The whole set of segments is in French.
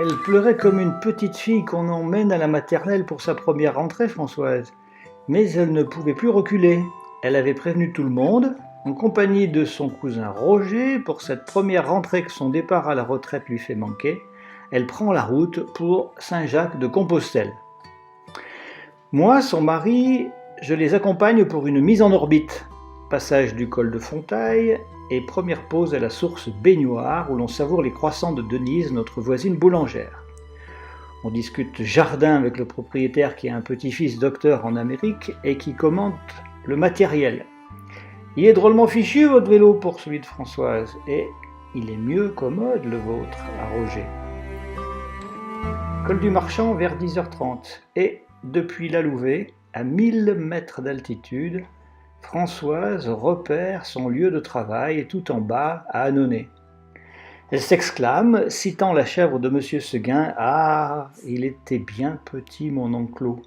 Elle pleurait comme une petite fille qu'on emmène à la maternelle pour sa première rentrée, Françoise. Mais elle ne pouvait plus reculer. Elle avait prévenu tout le monde, en compagnie de son cousin Roger, pour cette première rentrée que son départ à la retraite lui fait manquer. Elle prend la route pour Saint-Jacques de Compostelle. Moi, son mari, je les accompagne pour une mise en orbite. Passage du col de Fontaille et première pause à la source baignoire où l'on savoure les croissants de Denise, notre voisine boulangère. On discute jardin avec le propriétaire qui a un petit-fils docteur en Amérique et qui commente le matériel. Il est drôlement fichu votre vélo, pour celui de Françoise, et il est mieux commode le vôtre, à Roger. Col du Marchand vers 10h30 et depuis la Louvet, à 1000 mètres d'altitude, Françoise repère son lieu de travail tout en bas à Annonay. Elle s'exclame, citant la chèvre de Monsieur Seguin, « Ah, il était bien petit mon onclo !»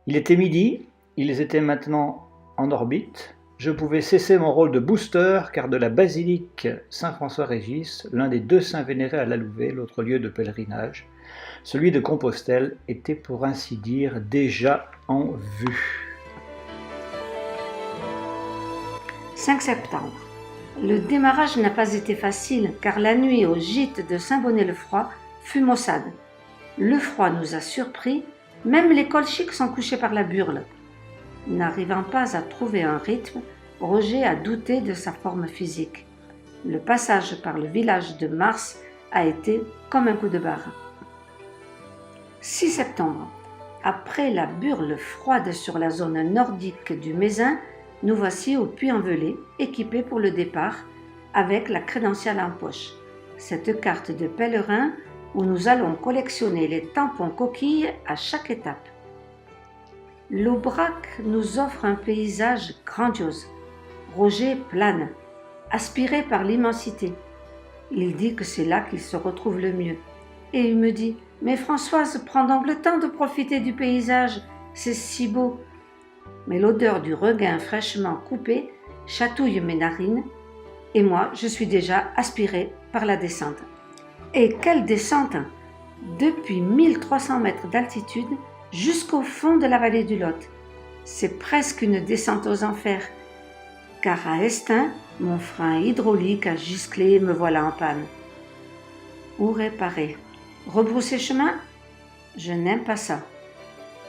Il était midi, ils étaient maintenant en orbite. Je pouvais cesser mon rôle de booster car de la basilique Saint-François-Régis, l'un des deux saints vénérés à la Louvet, l'autre lieu de pèlerinage, celui de Compostelle était pour ainsi dire déjà en vue. 5 septembre. Le démarrage n'a pas été facile car la nuit au gîte de Saint-Bonnet-le-Froid fut maussade. Le froid nous a surpris, même les colchiques sont couchés par la burle. N'arrivant pas à trouver un rythme, Roger a douté de sa forme physique. Le passage par le village de Mars a été comme un coup de barre. 6 septembre. Après la burle froide sur la zone nordique du Mézin, nous voici au Puy-en-Velay, équipés pour le départ, avec la crédentiale en poche. Cette carte de pèlerin où nous allons collectionner les tampons coquilles à chaque étape. L'Aubrac nous offre un paysage grandiose. Roger plane, aspiré par l'immensité. Il dit que c'est là qu'il se retrouve le mieux. Et il me dit « Mais Françoise, prends donc le temps de profiter du paysage, c'est si beau !» Mais l'odeur du regain fraîchement coupé chatouille mes narines et moi, je suis déjà aspirée par la descente. Et quelle descente! Depuis 1300 mètres d'altitude jusqu'au fond de la vallée du Lot. C'est presque une descente aux enfers, car à Estaing, mon frein hydraulique a giclé et me voilà en panne. Où réparer? Rebrousser chemin? Je n'aime pas ça.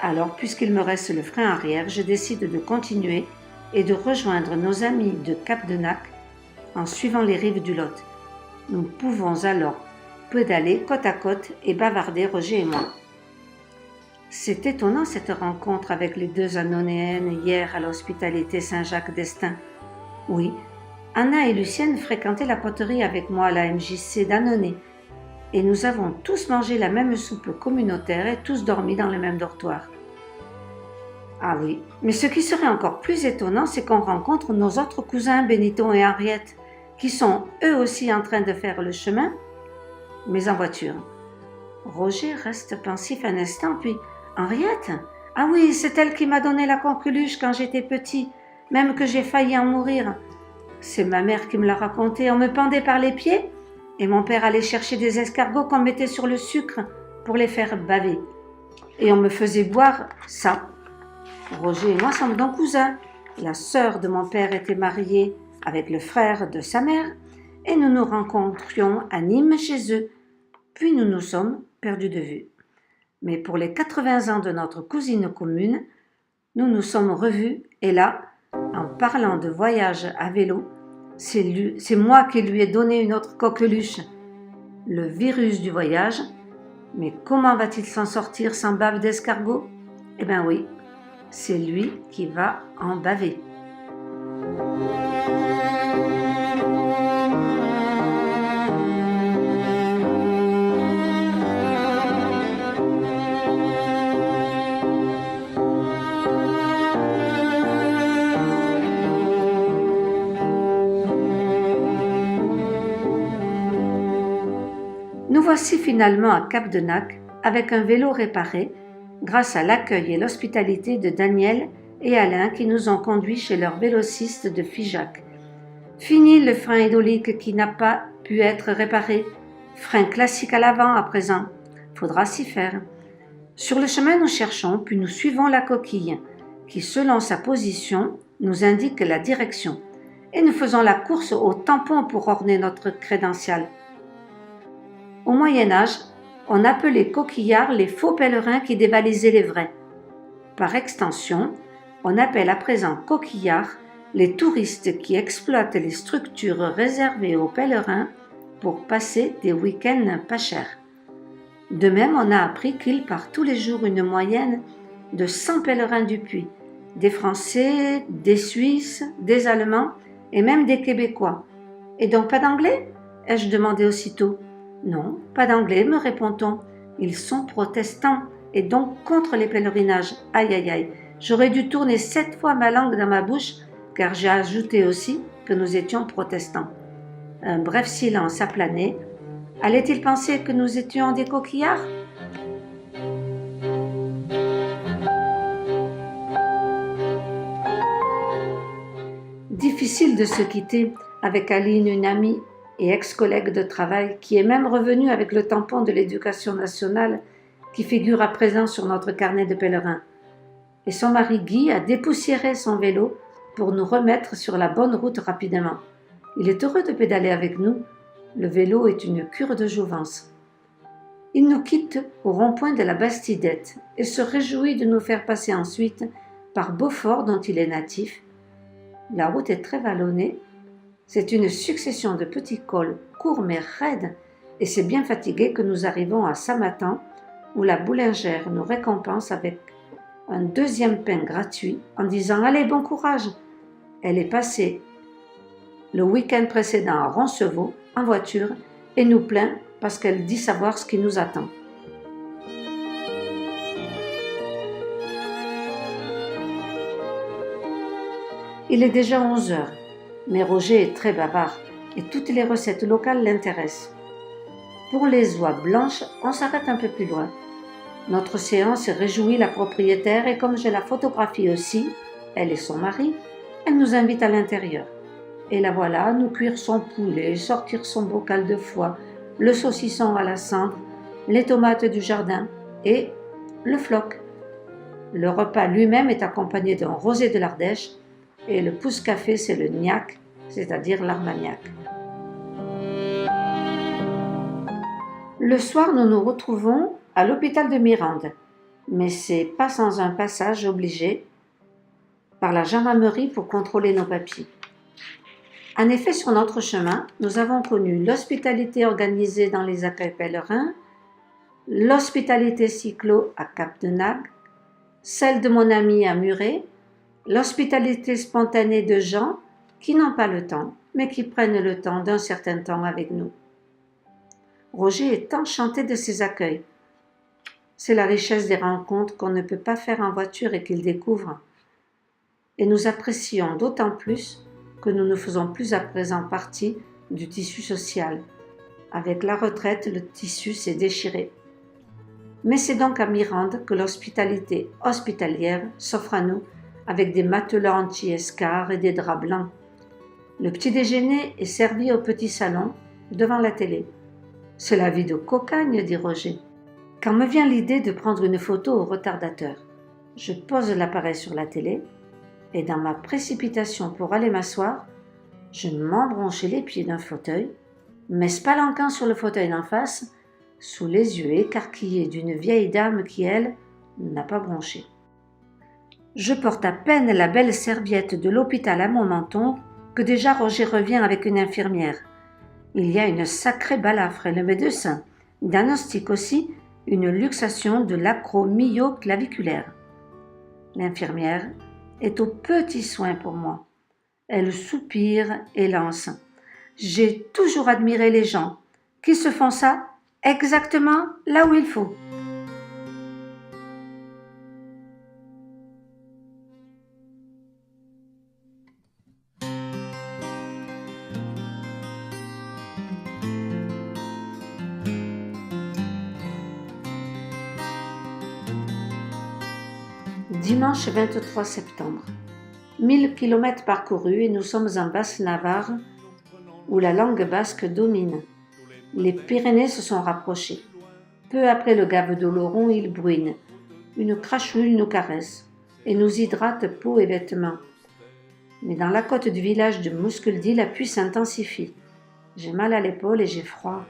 Alors, puisqu'il me reste le frein arrière, je décide de continuer et de rejoindre nos amis de Cap-de-Nac en suivant les rives du Lot. Nous pouvons alors pédaler côte à côte et bavarder Roger et moi. C'est étonnant cette rencontre avec les deux Annonayennes hier à l'hospitalité Saint-Jacques d'Estaing. Oui, Anna et Lucienne fréquentaient la poterie avec moi à la MJC d'Annonay et nous avons tous mangé la même soupe communautaire et tous dormi dans le même dortoir. Ah oui, mais ce qui serait encore plus étonnant, c'est qu'on rencontre nos autres cousins Benito et Henriette, qui sont eux aussi en train de faire le chemin, mais en voiture. Roger reste pensif un instant, puis « Henriette? Ah oui, c'est elle qui m'a donné la coqueluche quand j'étais petit, même que j'ai failli en mourir. C'est ma mère qui me l'a raconté, on me pendait par les pieds et mon père allait chercher des escargots qu'on mettait sur le sucre pour les faire baver. Et on me faisait boire ça. » Roger et moi sommes donc cousins. La sœur de mon père était mariée avec le frère de sa mère et nous nous rencontrions à Nîmes chez eux. Puis nous nous sommes perdus de vue. Mais pour les 80 ans de notre cousine commune, nous nous sommes revus et là, en parlant de voyage à vélo, c'est moi qui lui ai donné une autre coqueluche. Le virus du voyage, mais comment va-t-il s'en sortir sans bave d'escargot? Eh bien oui, c'est lui qui va en baver. Nous voici finalement à Cap-de-Nac avec un vélo réparé grâce à l'accueil et l'hospitalité de Daniel et Alain qui nous ont conduits chez leur vélociste de Figeac. Fini le frein hydraulique qui n'a pas pu être réparé. Frein classique à l'avant à présent. Faudra s'y faire. Sur le chemin, nous cherchons, puis nous suivons la coquille, qui, selon sa position, nous indique la direction. Et nous faisons la course au tampon pour orner notre crédential. Au Moyen-Âge, on appelait coquillards les faux pèlerins qui dévalisaient les vrais. Par extension, on appelle à présent coquillards les touristes qui exploitent les structures réservées aux pèlerins pour passer des week-ends pas chers. De même, on a appris qu'il part tous les jours une moyenne de 100 pèlerins du Puy, des Français, des Suisses, des Allemands et même des Québécois. Et donc pas d'anglais ? Ai-je demandé aussitôt. Non, pas d'anglais, me répond-on. Ils sont protestants et donc contre les pèlerinages. Aïe aïe aïe, j'aurais dû tourner 7 fois ma langue dans ma bouche car j'ai ajouté aussi que nous étions protestants. Un bref silence a plané. Allait-il penser que nous étions des coquillards ? Difficile de se quitter avec Aline, une amie et ex-collègue de travail qui est même revenue avec le tampon de l'éducation nationale qui figure à présent sur notre carnet de pèlerins. Et son mari Guy a dépoussiéré son vélo pour nous remettre sur la bonne route rapidement. Il est heureux de pédaler avec nous. Le vélo est une cure de jouvence. Il nous quitte au rond-point de la Bastidette et se réjouit de nous faire passer ensuite par Beaufort dont il est natif. La route est très vallonnée. C'est une succession de petits cols courts mais raides et c'est bien fatigué que nous arrivons à Samatan où la boulangère nous récompense avec un 2e pain gratuit en disant « Allez, bon courage !» Elle est passée le week-end précédent à Roncevaux en voiture et nous plaint parce qu'elle dit savoir ce qui nous attend. Il est déjà 11 heures, mais Roger est très bavard et toutes les recettes locales l'intéressent. Pour les oies blanches, on s'arrête un peu plus loin. Notre séance réjouit la propriétaire et comme je la photographie aussi, elle et son mari, elle nous invite à l'intérieur. Et la voilà nous cuire son poulet, sortir son bocal de foie, le saucisson à la cendre, les tomates du jardin et le floc. Le repas lui-même est accompagné d'un rosé de l'Ardèche et le pousse-café c'est le gnac, c'est-à-dire l'armagnac. Le soir, nous nous retrouvons à l'hôpital de Mirande, mais c'est pas sans un passage obligé par la gendarmerie pour contrôler nos papiers. En effet, sur notre chemin, nous avons connu l'hospitalité organisée dans les accueils pèlerins, l'hospitalité cyclo à Cap-de-Nag, celle de mon ami à Muret, l'hospitalité spontanée de gens qui n'ont pas le temps, mais qui prennent le temps d'un certain temps avec nous. Roger est enchanté de ces accueils. C'est la richesse des rencontres qu'on ne peut pas faire en voiture et qu'il découvre. Et nous apprécions d'autant plus que nous ne faisons plus à présent partie du tissu social. Avec la retraite, le tissu s'est déchiré. Mais c'est donc à Mirande que l'hospitalité hospitalière s'offre à nous avec des matelas anti-escarres et des draps blancs. Le petit déjeuner est servi au petit salon, devant la télé. C'est la vie de cocagne, dit Roger. Quand me vient l'idée de prendre une photo au retardateur, je pose l'appareil sur la télé et dans ma précipitation pour aller m'asseoir, je m'embranche les pieds d'un fauteuil, m'espalanquant sur le fauteuil d'en face, sous les yeux écarquillés d'une vieille dame qui, elle, n'a pas bronché. Je porte à peine la belle serviette de l'hôpital à mon menton que déjà Roger revient avec une infirmière. Il y a une sacrée balafre et le médecin diagnostique aussi une luxation de l'acromyoclaviculaire. L'infirmière est aux petits soins pour moi. Elle soupire et lance. J'ai toujours admiré les gens qui se font ça exactement là où il faut. Dimanche 23 septembre. 1000 km parcourus et nous sommes en Basse-Navarre où la langue basque domine. Les Pyrénées se sont rapprochées. Peu après le gave d'Oloron, ils bruinent. Une crachouille nous caresse et nous hydrate peau et vêtements. Mais dans la côte du village de Mouskeldy, la pluie s'intensifie. J'ai mal à l'épaule et j'ai froid.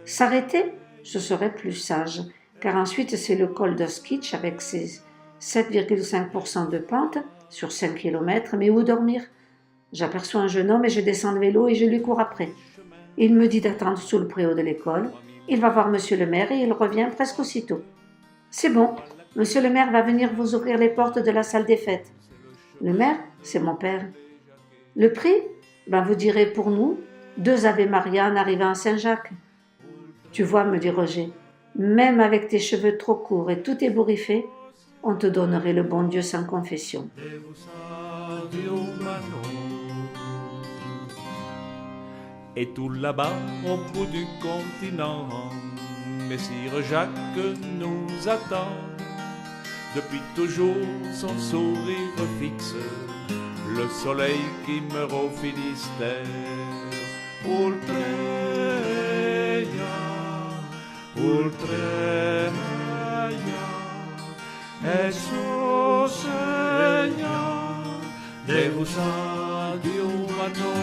S'arrêter, ce serait plus sage, car ensuite c'est le col d'Oskitch avec ses 7,5% de pente sur 5 km, mais où dormir? J'aperçois un jeune homme et je descends de vélo et je lui cours après. Il me dit d'attendre sous le préau de l'école. Il va voir monsieur le maire et il revient presque aussitôt. C'est bon, monsieur le maire va venir vous ouvrir les portes de la salle des fêtes. Le maire, c'est mon père. Le prix? Vous direz pour nous, 2 Ave Maria en arrivant à Saint-Jacques. Tu vois, me dit Roger, même avec tes cheveux trop courts et tout ébouriffé, on te donnerait le bon Dieu sans confession. Et tout là-bas, au bout du continent, Messire Jacques nous attend. Depuis toujours, son sourire fixe, le soleil qui meurt au Finistère. Ultreia, ultreia, Jesús Señor, Deus adiuvano.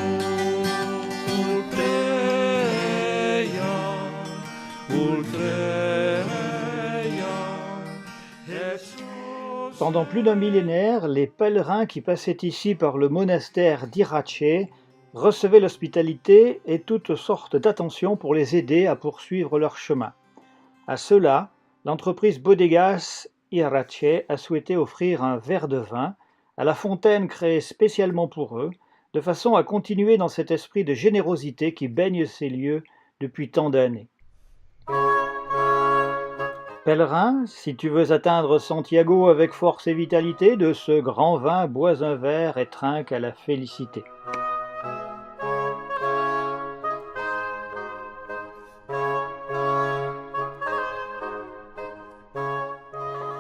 Pendant plus d'un millénaire, les pèlerins qui passaient ici par le monastère d'Irache recevaient l'hospitalité et toutes sortes d'attentions pour les aider à poursuivre leur chemin. À ceux-là, l'entreprise Bodegas Irache a souhaité offrir un verre de vin à la fontaine créée spécialement pour eux, de façon à continuer dans cet esprit de générosité qui baigne ces lieux depuis tant d'années. Pèlerin, si tu veux atteindre Santiago avec force et vitalité, de ce grand vin bois un verre et trinque à la félicité.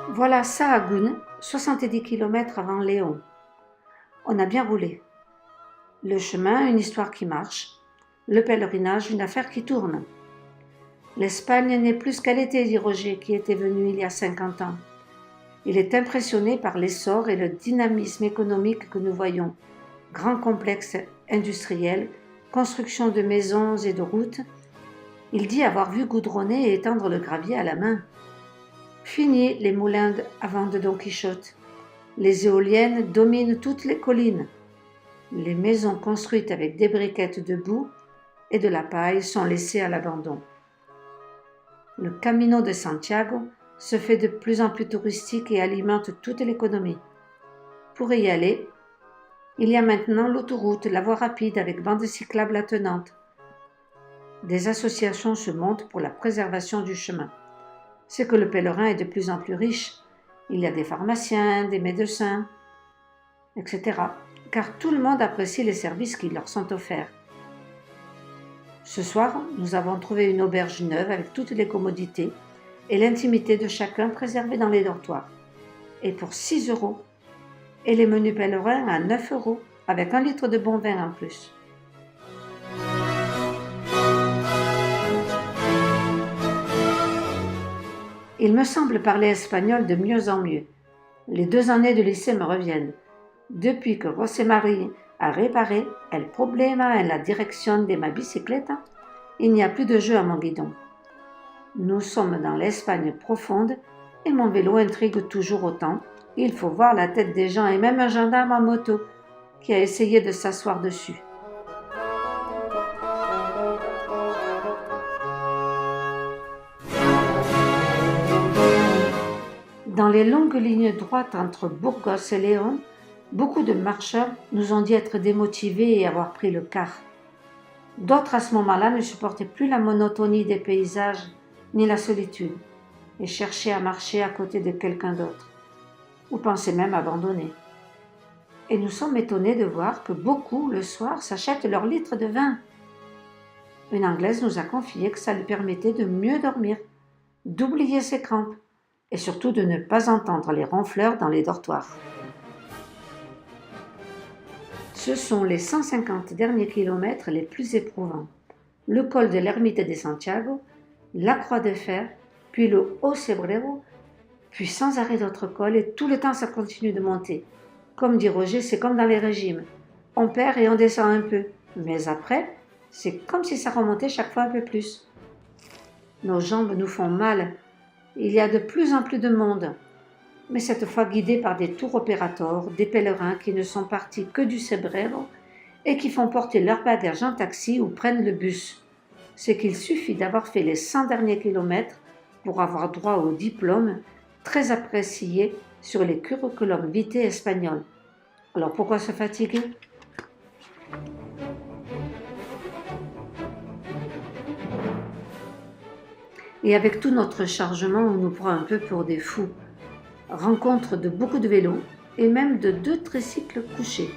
Voilà Sahagún, 70 km avant Léon. On a bien roulé. Le chemin, une histoire qui marche. Le pèlerinage, une affaire qui tourne. L'Espagne n'est plus ce qu'elle était, dit Roger, qui était venu il y a 50 ans. Il est impressionné par l'essor et le dynamisme économique que nous voyons. Grands complexes industriels, construction de maisons et de routes. Il dit avoir vu goudronner et étendre le gravier à la main. Fini les moulins à vent de Don Quichotte. Les éoliennes dominent toutes les collines. Les maisons construites avec des briquettes de boue et de la paille sont laissées à l'abandon. Le Camino de Santiago se fait de plus en plus touristique et alimente toute l'économie. Pour y aller, il y a maintenant l'autoroute, la voie rapide avec bande cyclable attenante. Des associations se montent pour la préservation du chemin. C'est que le pèlerin est de plus en plus riche. Il y a des pharmaciens, des médecins, etc. Car tout le monde apprécie les services qui leur sont offerts. Ce soir, nous avons trouvé une auberge neuve avec toutes les commodités et l'intimité de chacun préservée dans les dortoirs. Et pour 6 €, et les menus pèlerins à 9 € avec 1 litre de bon vin en plus. Il me semble parler espagnol de mieux en mieux. Les 2 années de lycée me reviennent. Depuis que José María a réparé el problema en la dirección de ma bicicleta, il n'y a plus de jeu à mon guidon. Nous sommes dans l'Espagne profonde et mon vélo intrigue toujours autant. Il faut voir la tête des gens et même un gendarme en moto qui a essayé de s'asseoir dessus. Dans les longues lignes droites entre Burgos et Léon, beaucoup de marcheurs nous ont dit être démotivés et avoir pris le quart. D'autres à ce moment-là ne supportaient plus la monotonie des paysages ni la solitude et cherchaient à marcher à côté de quelqu'un d'autre, ou pensaient même abandonner. Et nous sommes étonnés de voir que beaucoup, le soir, s'achètent leur litre de vin. Une Anglaise nous a confié que ça lui permettait de mieux dormir, d'oublier ses crampes, et surtout de ne pas entendre les ronfleurs dans les dortoirs. Ce sont les 150 derniers kilomètres les plus éprouvants. le col de l'Ermite de Santiago, la Croix de Fer, puis le Haut Cebrero, puis sans arrêt d'autres cols, et tout le temps ça continue de monter. Comme dit Roger, c'est comme dans les régimes. On perd et on descend un peu, mais après, c'est comme si ça remontait chaque fois un peu plus. Nos jambes nous font mal. Il y a de plus en plus de monde, mais cette fois guidés par des tour opérateurs, des pèlerins qui ne sont partis que du Cebrero et qui font porter leurs bagages en taxi ou prennent le bus. C'est qu'il suffit d'avoir fait les 100 derniers kilomètres pour avoir droit au diplôme très apprécié sur les curriculum vitae espagnols. Alors pourquoi se fatiguer ? Et avec tout notre chargement, on nous prend un peu pour des fous. Rencontre de beaucoup de vélos et même de 2 tricycles couchés.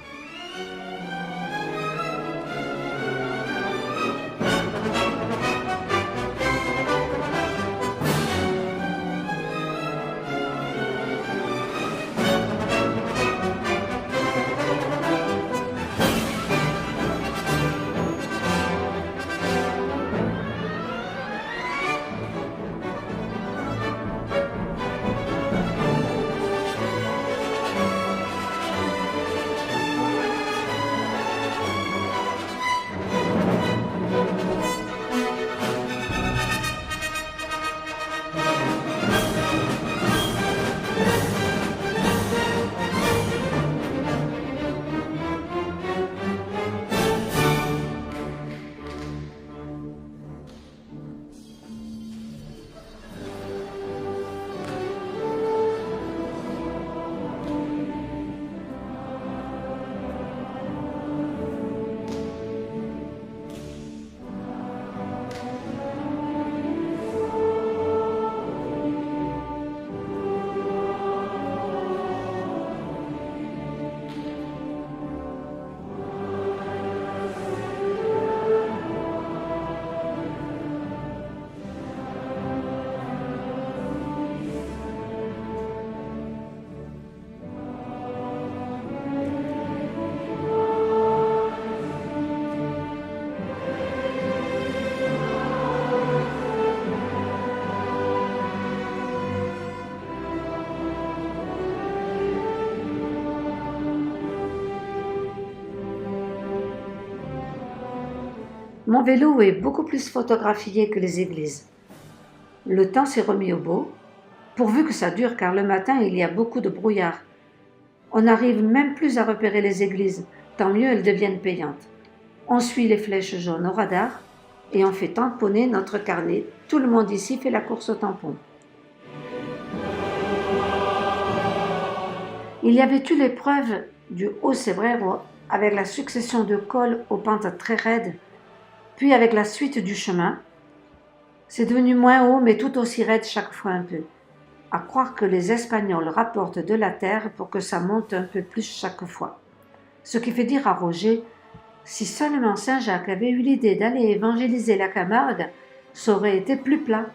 Mon vélo est beaucoup plus photographié que les églises. Le temps s'est remis au beau, pourvu que ça dure, car le matin, il y a beaucoup de brouillard. On n'arrive même plus à repérer les églises, tant mieux elles deviennent payantes. On suit les flèches jaunes au radar et on fait tamponner notre carnet. Tout le monde ici fait la course au tampon. Il y avait eu l'épreuve du Haut Cebrero avec la succession de cols aux pentes très raides, puis avec la suite du chemin. C'est devenu moins haut, mais tout aussi raide chaque fois un peu. À croire que les Espagnols rapportent de la terre pour que ça monte un peu plus chaque fois. Ce qui fait dire à Roger, si seulement Saint-Jacques avait eu l'idée d'aller évangéliser la Camargue, ça aurait été plus plat.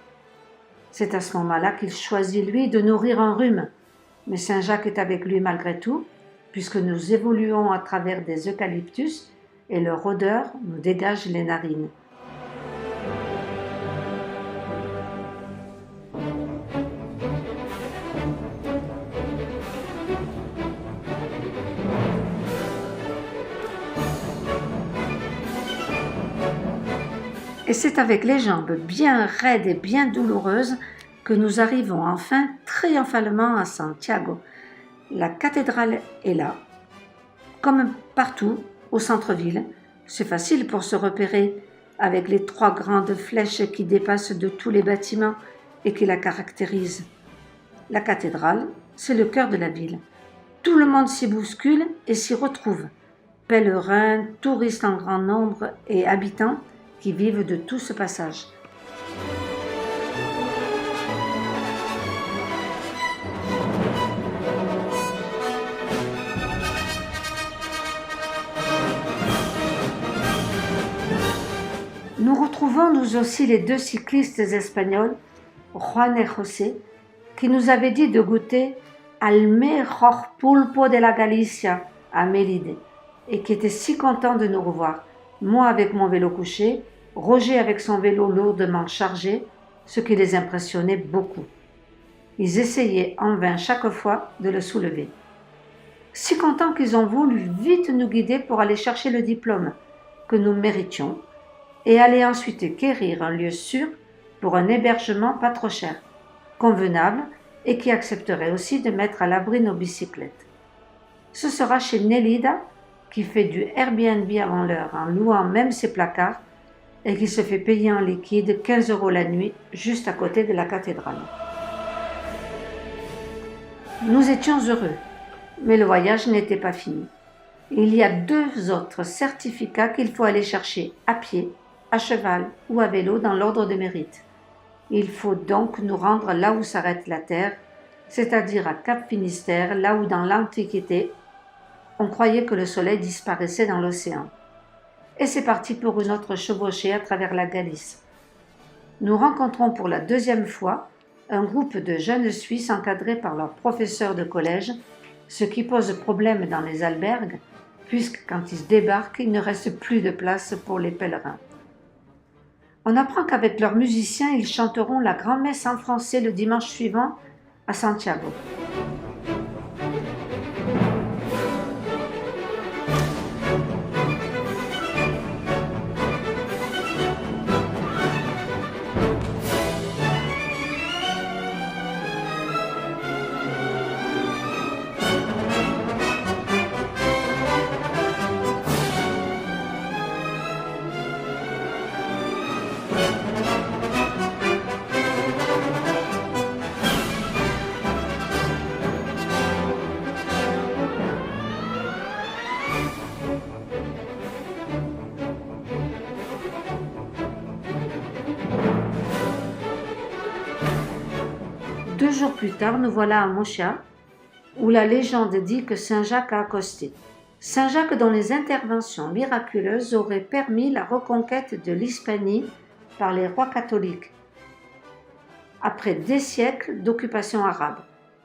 C'est à ce moment-là qu'il choisit, lui, de nourrir un rhume. Mais Saint-Jacques est avec lui malgré tout, puisque nous évoluons à travers des eucalyptus et leur odeur nous dégage les narines. Et c'est avec les jambes bien raides et bien douloureuses que nous arrivons enfin triomphalement à Santiago. La cathédrale est là, comme partout au centre-ville. C'est facile pour se repérer avec les 3 grandes flèches qui dépassent de tous les bâtiments et qui la caractérisent. La cathédrale, c'est le cœur de la ville. Tout le monde s'y bouscule et s'y retrouve. Pèlerins, touristes en grand nombre et habitants qui vivent de tout ce passage. Nous retrouvons nous aussi les 2 cyclistes espagnols, Juan et José, qui nous avaient dit de goûter al mejor pulpo de la Galicia à Mérida et qui étaient si contents de nous revoir. Moi avec mon vélo couché Roger avec son vélo lourdement chargé, ce qui les impressionnait beaucoup. Ils essayaient en vain chaque fois de le soulever. Si contents qu'ils ont voulu vite nous guider pour aller chercher le diplôme que nous méritions et aller ensuite quérir un lieu sûr pour un hébergement pas trop cher, convenable et qui accepterait aussi de mettre à l'abri nos bicyclettes. Ce sera chez Nélida, qui fait du Airbnb avant l'heure en louant même ses placards et qui se fait payer en liquide 15 € la nuit juste à côté de la cathédrale. Nous étions heureux, mais le voyage n'était pas fini. Il y a 2 autres certificats qu'il faut aller chercher à pied, à cheval ou à vélo dans l'ordre de mérite. Il faut donc nous rendre là où s'arrête la terre, c'est-à-dire à Cap Finistère, là où dans l'Antiquité, on croyait que le soleil disparaissait dans l'océan. Et c'est parti pour une autre chevauchée à travers la Galice. Nous rencontrons pour la 2e fois un groupe de jeunes Suisses encadrés par leurs professeurs de collège, ce qui pose problème dans les albergues, puisque quand ils débarquent, il ne reste plus de place pour les pèlerins. On apprend qu'avec leurs musiciens, ils chanteront la grand-messe en français le dimanche suivant à Santiago. Deux jours plus tard, nous voilà à Mocha, où la légende dit que Saint Jacques a accosté. Saint Jacques dont les interventions miraculeuses auraient permis la reconquête de l'Hispanie par les rois catholiques, après des siècles d'occupation arabe,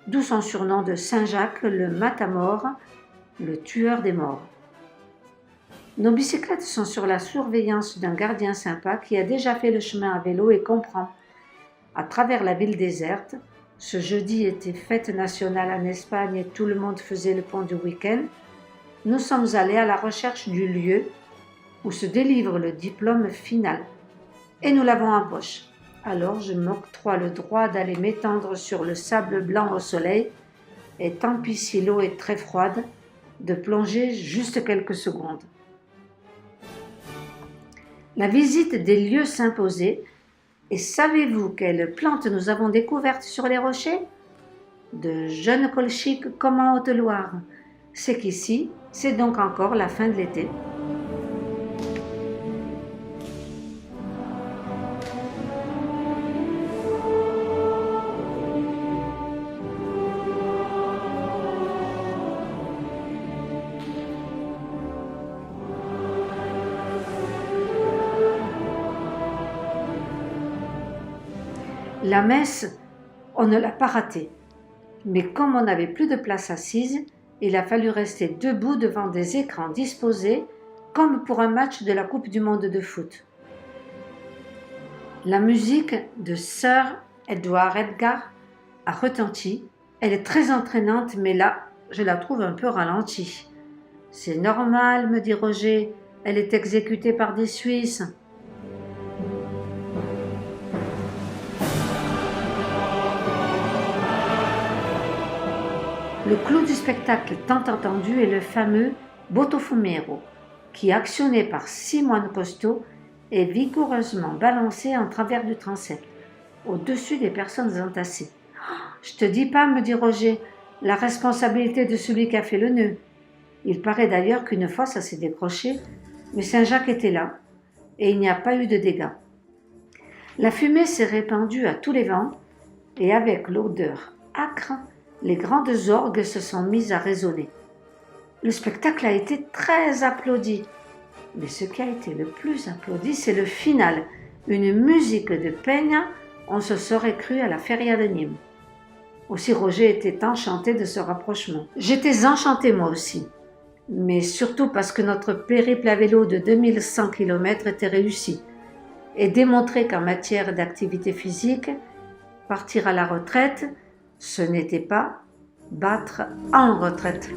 d'où son surnom de Saint Jacques le Matamor, le tueur des morts. Nos bicyclettes sont sur la surveillance d'un gardien sympa qui a déjà fait le chemin à vélo et comprend. À travers la ville déserte, ce jeudi était fête nationale en Espagne et tout le monde faisait le pont du week-end, nous sommes allés à la recherche du lieu où se délivre le diplôme final. Et nous l'avons en poche. Alors je m'octroie le droit d'aller m'étendre sur le sable blanc au soleil et tant pis si l'eau est très froide, de plonger juste quelques secondes. La visite des lieux s'imposait. Et savez-vous quelles plantes nous avons découvertes sur les rochers? De jeunes colchiques comme en Haute-Loire. C'est qu'ici, c'est donc encore la fin de l'été. La messe, on ne l'a pas ratée. Mais comme on n'avait plus de place assise, il a fallu rester debout devant des écrans disposés comme pour un match de la Coupe du monde de foot. La musique de Sir Edward Elgar a retenti. Elle est très entraînante, mais là, je la trouve un peu ralentie. C'est normal, me dit Roger, elle est exécutée par des Suisses. Le clou du spectacle tant entendu est le fameux Botofumero, qui, actionné par 6 moines costauds, est vigoureusement balancé en travers du transept, au-dessus des personnes entassées. « Je te dis pas, me dit Roger, la responsabilité de celui qui a fait le nœud. Il paraît d'ailleurs qu'une fois ça s'est décroché, mais Saint-Jacques était là, et il n'y a pas eu de dégâts. La fumée s'est répandue à tous les vents, et avec l'odeur âcre, les grandes orgues se sont mises à résonner. Le spectacle a été très applaudi. Mais ce qui a été le plus applaudi, c'est le final, une musique de Peña, on se serait cru à la feria de Nîmes. Aussi Roger était enchanté de ce rapprochement. J'étais enchantée moi aussi, mais surtout parce que notre périple à vélo de 2100 km était réussi. et démontrer qu'en matière d'activité physique, partir à la retraite, ce n'était pas battre en retraite.